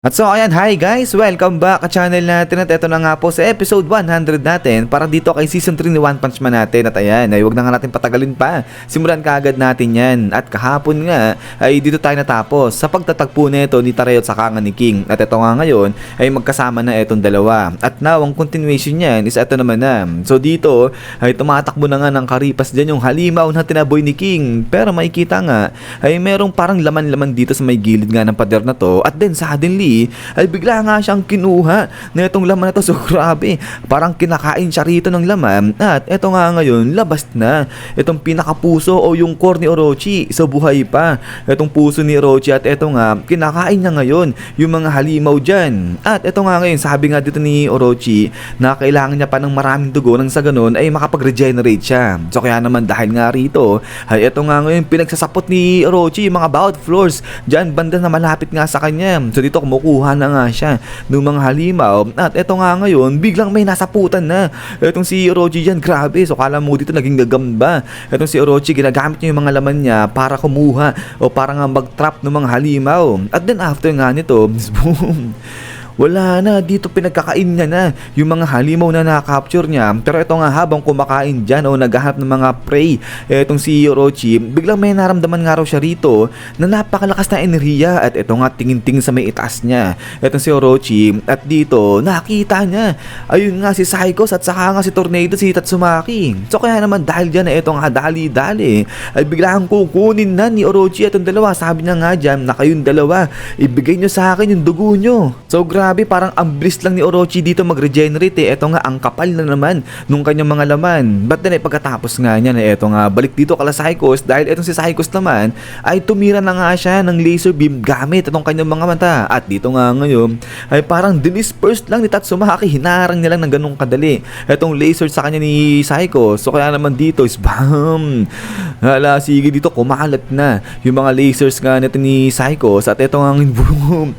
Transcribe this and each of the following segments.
At so ayan, hi guys! Welcome back sa channel natin at ito na nga po sa episode 100 natin para dito kay season 3 ni One Punch Man natin. At ayan, ay huwag na nga natin patagalin pa. Simulan kaagad natin yan. At kahapon nga ay dito tayo natapos sa pagtatagpo nito ni Tareo at saka nga ni King. At ito nga ngayon ay magkasama na itong dalawa. At now ang continuation niyan is ito naman na. So dito ay tumatakbo na nga ng karipas dyan yung halimaw na tinaboy ni King. Pero makikita nga ay merong parang laman-laman dito sa may gilid nga ng pader na to. At then suddenly ay bigla nga siyang kinuha na itong laman na to. So grabe, parang kinakain siya rito ng laman. At ito nga ngayon, labas na itong pinakapuso o yung core ni Orochi. So buhay pa itong puso ni Orochi. At ito nga, kinakain niya ngayon yung mga halimaw dyan. At ito nga ngayon, sabi nga dito ni Orochi na kailangan niya pa ng maraming dugo nang sa ganun ay makapag-regenerate siya. So kaya naman dahil nga rito, ay ito nga ngayon, pinagsasapot ni Orochi yung mga bawat floors dyan banda na malapit nga sa kanya. So dito kumukuha na nga siya ng mga halimaw. At eto nga ngayon, biglang may nasaputan na etong si Orochi dyan. Grabe, so kala mo dito naging gagamba etong si Orochi. Ginagamit niya yung mga laman niya para kumuha o para nga mag-trap ng mga halimaw. At then after nga nito, boom, wala na, dito pinagkakain niya na yung mga halimaw na na-capture niya. Pero ito nga habang kumakain dyan o naghahanap ng mga prey etong si Orochi, biglang may naramdaman nga raw siya rito na napakalakas na enerhiya. At ito nga tingin-tingin sa may itaas niya etong si Orochi. At dito nakita niya ayun nga si Psychos at saka nga si Tornado, si Tatsumaki. So kaya naman dahil dyan na ito nga dali-dali ay biglang kukunin na ni Orochi itong dalawa. Sabi niya nga dyan na kayong dalawa, ibigay nyo sa akin yung dugo nyo. So grabe, parang ang bilis lang ni Orochi dito mag-regenerate eh. Ito nga ang kapal na naman nung kanyang mga laman. But then pagkatapos nga niya na ito nga balik dito kala Psychos, dahil itong si Psychos naman ay tumira na nga siya ng laser beam gamit itong kanyang mga mata. At dito nga ngayon ay parang dinispersed lang ni Tatsumaki, hinarang niya lang ng ganung kadali itong laser sa kanya ni Psychos. So kaya naman dito is bam, hala, sige, dito kumalat na yung mga lasers nga nito ni Psychos. At ito nga boom,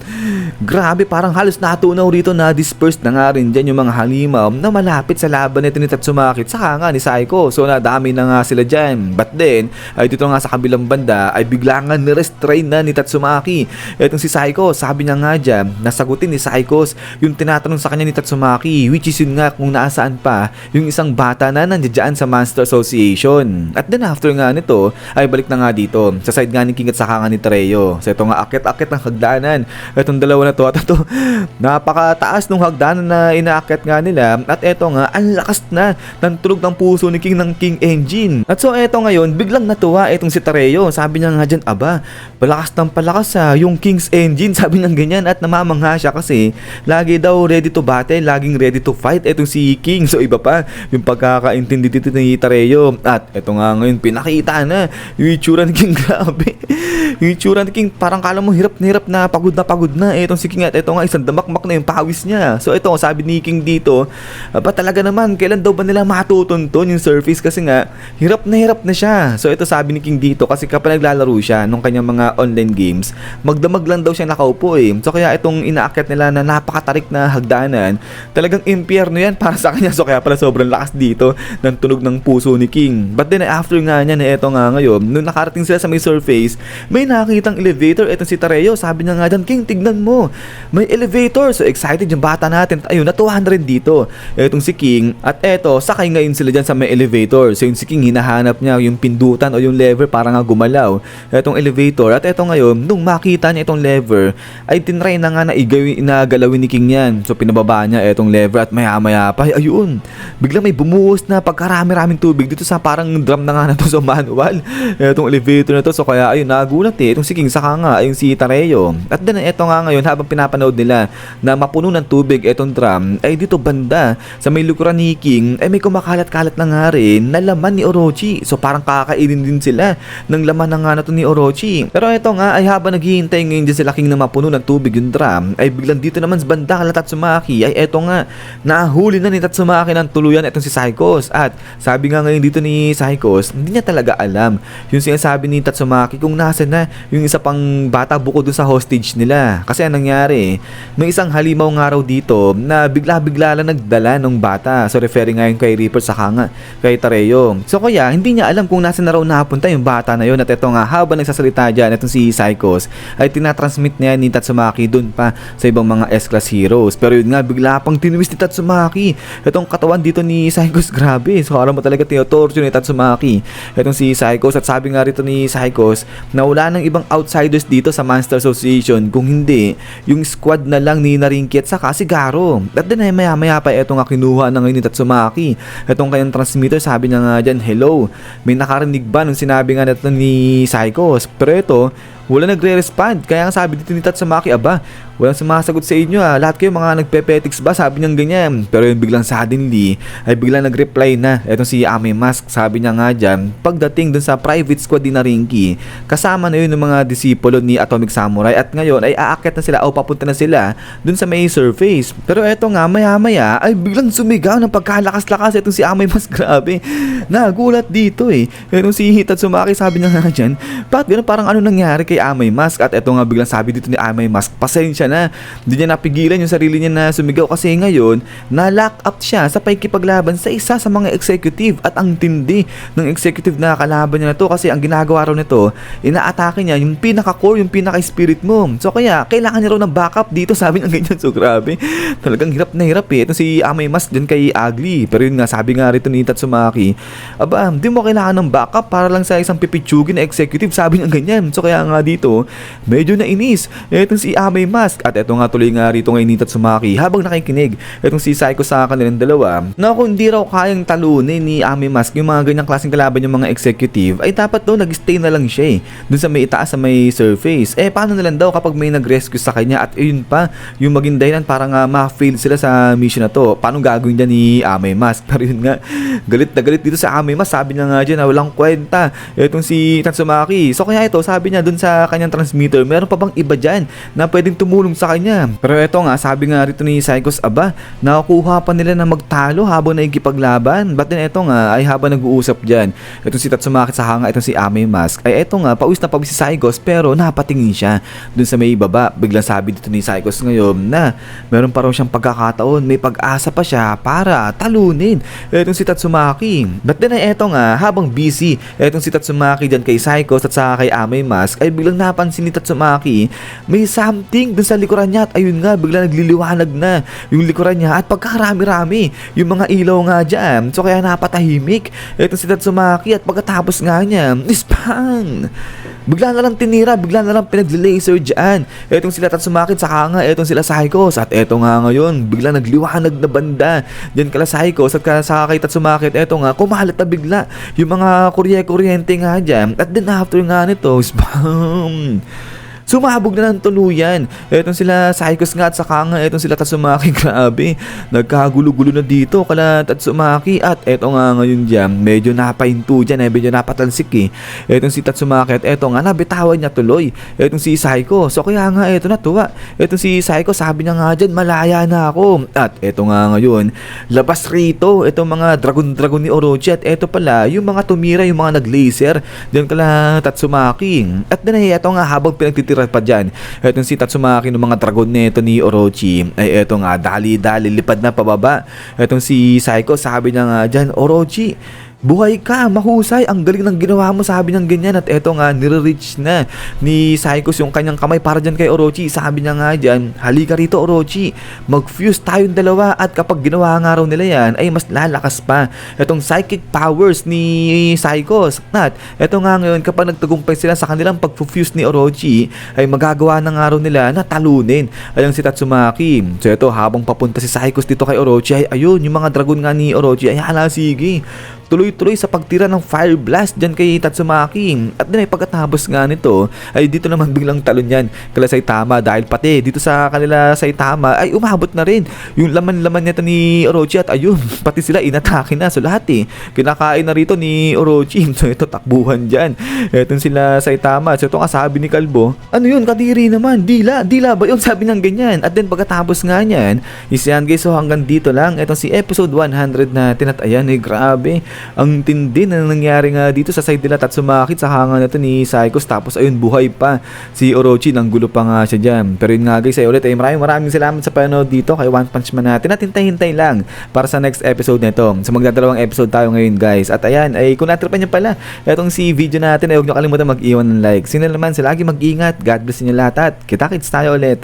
grabe, parang halos natunaw rito na dispersed na nga rin dyan yung mga halimaw na malapit sa laban nito ni Tatsumaki saka nga ni Psycho. So nadami na nga sila dyan. But then ay dito nga sa kabilang banda ay bigla nga nirestrain na ni Tatsumaki etong si Psycho. Sabi niya nga dyan, nasagutin ni Psychos yung tinatanong sa kanya ni Tatsumaki, which is yun nga kung nasaan pa yung isang bata na nandiyan sa Monster Association. At then after nga nito ay balik na nga dito sa side nga ni King at saka nga ni Tareo. So ito nga akit-akit ng hagdanan etong dalawa na to. At ito, napakataas nung hagdanan na inaakyat nga nila. At eto nga, ang lakas na ng tunog ng puso ni King ng King Engine. At so eto ngayon, biglang natuwa etong si Tareo. Sabi niya nga dyan, aba, palakas ng palakas yung King's Engine. Sabi niya ganyan at namamangha siya kasi lagi daw ready to battle, laging ready to fight etong si King. So iba pa yung pagkakaintindi dito ni Tareo. At eto nga ngayon, pinakita na yung itsura ni King. Grabe, yung itsura ni King, parang kala mo hirap na pagod na etong si King. At ito nga isang damakmak na yung pawis niya. So ito sabi ni King dito, ba talaga naman kailan daw ba nila matutunton yung surface kasi nga hirap na siya. So ito sabi ni King dito kasi kapag naglalaro siya nung kanyang mga online games, magdamag lang daw siya nakaupo eh. So kaya itong inaakyat nila na napakatarik na hagdanan, talagang impyerno yan para sa kanya. So kaya pala sobrang lakas dito ng tunog ng puso ni King. But then after nga niya na ito nga ngayon, nung nakarating sila sa may surface, may nakitang elevator etong si Tareo. Sabi niya nga dyan, King, tignan mo, may elevator. So excited yung bata natin. Ayun, natuwa rin dito etong si King. At eto, sakay ngayon sila dyan sa may elevator. So yung si King, hinahanap niya yung pindutan o yung lever para nga gumalaw etong elevator. At eto ngayon, nung makita niya itong lever, ay tinry na nga na galawin ni King yan. So pinababa niya etong lever at maya-maya pa, ayun, biglang may bumuhos na pagkarami-raming tubig dito sa parang drum na nga na to sa manual etong elevator na to. So kaya ayun, nagulat itong si King saka nga ayun si Tareo. At then eto nga ngayon, habang pinapanood nila na mapuno ng tubig etong drum, ay dito banda sa may likuran ni King ay may kumakalat-kalat na nga rin na laman ni Orochi. So parang kakainin din sila ng laman na nga na to ni Orochi. Pero eto nga ay habang naghihintay ngayon din sila King na mapuno ng tubig yung drum, ay biglang dito naman sa banda kala Tatsumaki ay eto nga, nahuli na ni Tatsumaki ng tuluyan etong si Psychos. At sabi nga ngayon dito ni Psychos, hindi niya talaga alam yung sinasabi ni Tatsumaki kung nasa na yung isa pang bata bukod dun sa hostage nila. Kasi kaya nangyari? May isang halimaw nga raw dito na bigla-bigla lang nagdala ng bata. So referring ngayon kay Reaper sa nga kay Tareo. So kaya hindi niya alam kung nasa na raw napunta yung bata na yun. At ito nga habang nagsasalita dyan, itong si Psychos ay tinatransmit niya ni Tatsumaki dun pa sa ibang mga S-Class heroes. Pero yun nga, bigla pang tinwist ni Tatsumaki itong katawan dito ni Psychos. Grabe, so alam mo talaga tino-torture ni Tatsumaki itong si Psychos. At sabi nga rito ni Psychos na wala ng ibang outsiders dito sa Monster Association, kung hindi yung squad na lang ni Narinki at saka si Garo. At din ay maya pa ito nga kinuha na ngayon ni Tatsumaki itong kanyang transmitter. Sabi niya nga dyan, hello, may nakarinig ba nung sinabi nga natin ni Psychos? Pero ito, wala nagre-respond. Kaya ang sabi dito ni Tatsumaki, aba, walang sumasagot sa inyo lahat kayo mga nagpe-petics ba? Sabi niya ganyan. Pero yung biglang suddenly ay biglang nag-reply na etong si Ame Mask. Sabi niya nga dyan, pagdating dun sa private squad din na Rinki, kasama na yun ng mga disipulo ni Atomic Samurai. At ngayon ay aakyat na sila o papunta na sila dun sa may surface. Pero eto nga, maya ay biglang sumigaw ng pagkalakas-lakas etong si Ame Mask. Grabe, nagulat dito etong si Tatsumaki, sabi niya nga dyan, bakit ganun, parang ano nangyari kay Ame Mask? At eto nga biglang sabi dito ni Ame Mask, pasensya na, hindi niya napigilan yung sarili niya na sumigaw kasi ngayon na-lock up siya sa pakikipaglaban sa isa sa mga executive. At ang tindi ng executive na kalaban niya na to kasi ang ginagawa raw nito, inaatake niya yung pinaka-core, yung pinaka-spirit mo. So kaya kailangan niya raw ng backup dito, sabi niya ganyan. So grabe, talagang hirap na hirap ito si Ame Mask dyan kay Ugly. Pero yun nga, sabi nga rito ni Tatsumaki, aba, di mo kailangan ng backup para lang sa isang pipitsugin na executive, sabi niya ganyan. So kaya nga dito, medyo nainis itong si Ame Mask. At eto nga tuloy nga rito ngayon ni Tatsumaki habang nakikinig itong si Psycho sa kanilang dalawa na kung hindi raw kayang talunin ni Ame Mask yung mga ganyang klaseng kalaban yung mga executive, ay dapat daw nag-stay na lang siya dun sa may itaas sa may surface. Paano na lang daw kapag may nag-rescue sa kanya at yun pa yung maging dahilan para nga ma-fail sila sa mission na to? Paano gagawin dyan ni Ame Mask? Pero yun nga, galit na galit dito sa Ame Mask. Sabi niya nga dyan na walang kwenta itong si Tatsumaki. So kaya ito, sabi niya dun sa kanyang transmitter, meron pa bang iba dyan na pwedeng tumulong sa kanya? Pero eto nga, sabi nga rito ni Psychos, aba, nakukuha pa nila na magtalo habang naikipaglaban. But then eto nga, ay habang nag-uusap dyan itong si Tatsumaki sa hanga itong si Ame Mask, ay eto nga, pawis na pawis si Psychos pero napatingin siya dun sa may baba. Biglang sabi dito ni Psychos ngayon na meron pa raw siyang pagkakataon, may pag-asa pa siya para talunin itong si Tatsumaki. But then ay eto nga, habang busy itong si Tatsumaki dyan kay Psychos at sa kay Ame Mask, ay biglang napansin ni Tatsumaki may something dun sa likuran niya. At ayun nga, bigla nagliliwanag na yung likuran niya at pagkarami-rami yung mga ilaw nga dyan. So kaya napatahimik itong si Tatsumaki at pagkatapos nga niya, spang! Bigla na lang tinira, bigla na lang pinagli-laser dyan etong sila Tatsumaki saka nga etong sila Psychos. At eto nga ngayon, bigla nagliwanag na banda dyan kala Psychos at saka kay Tatsumaki. At eto nga, kumalat na bigla yung mga kuryente nga dyan. At then after nga nito, spam! Sumabog na ng tuluyan etong sila Psychos nga at saka nga etong sila Tatsumaki. Grabe, nagkagulo-gulo na dito kala Tatsumaki. At eto nga ngayon dyan, medyo napahinto dyan medyo napatalsik etong si Tatsumaki. At eto nga, nabitawan niya tuloy etong si Psycho. So kaya nga eto natuwa etong si Psycho, sabi niya nga dyan, malaya na ako. At eto nga ngayon, labas rito etong mga dragon-dragon ni Orochi. At eto pala, yung mga tumira, yung mga nag-laser dyan kala Tatsumaki. At din ay eto nga, habang pinagtitira pa dyan etong si Tatsumaki ng mga dragon neto ni Orochi, ay eto nga, dali-dali lipad na pababa etong si Psycho. Sabi niya nga dyan, Orochi, buhay ka, mahusay, ang galing ng ginawa mo, sabi niyang ganyan. At eto nga, nire-reach na ni Psychos yung kanyang kamay para dyan kay Orochi. Sabi niya nga dyan, halika rito Orochi, mag-fuse tayong dalawa. At kapag ginawa nga raw nila yan, ay mas lalakas pa etong psychic powers ni Psychos. At eto nga ngayon, kapag nagtagumpay sila sa kanilang pag-fuse ni Orochi, ay magagawa na nga raw nila na talunin ayang si Tatsumaki. So eto, habang papunta si Psychos dito kay Orochi, ay ayun, yung mga dragon nga ni Orochi, ay hala, sige, tuloy-tuloy sa pagtira ng fire blast dyan kay Tatsumaki. At din ay pagkatapos nga nito, ay dito naman biglang talon yan kala Saitama, dahil pati dito sa kanila Saitama ay umabot na rin yung laman-laman nito ni Orochi. At ayun, pati sila inatake na. So lahat kinakain na rito ni Orochi. So ito, takbuhan dyan etong sila Saitama. So ito nga, sabi ni Kalbo, ano yun, kadiri naman, dila ba yun, sabi niyang ganyan. At then pagkatapos nga niyan, is yan guys, so hanggang dito lang etong si episode 100 natin. At ayan, grabe, Ang tindi na nangyari nga dito sa side nila Tatsumaki sa hanga na to ni Psychos. Tapos ayun, buhay pa si Orochi, nang gulo pa nga siya dyan. Pero yun nga guys, ay ulit ay maraming salamat sa panonood dito kay One Punch Man natin. At hintay-hintay lang para sa next episode nito. So magdadalawang episode tayo ngayon guys. At ayan, ay kung natripan nyo pala itong si video natin, ay huwag nyo kalimutan mag-iwan ng like. Sino naman, sa lagi mag-ingat. God bless inyo lahat at kita-kits tayo ulit.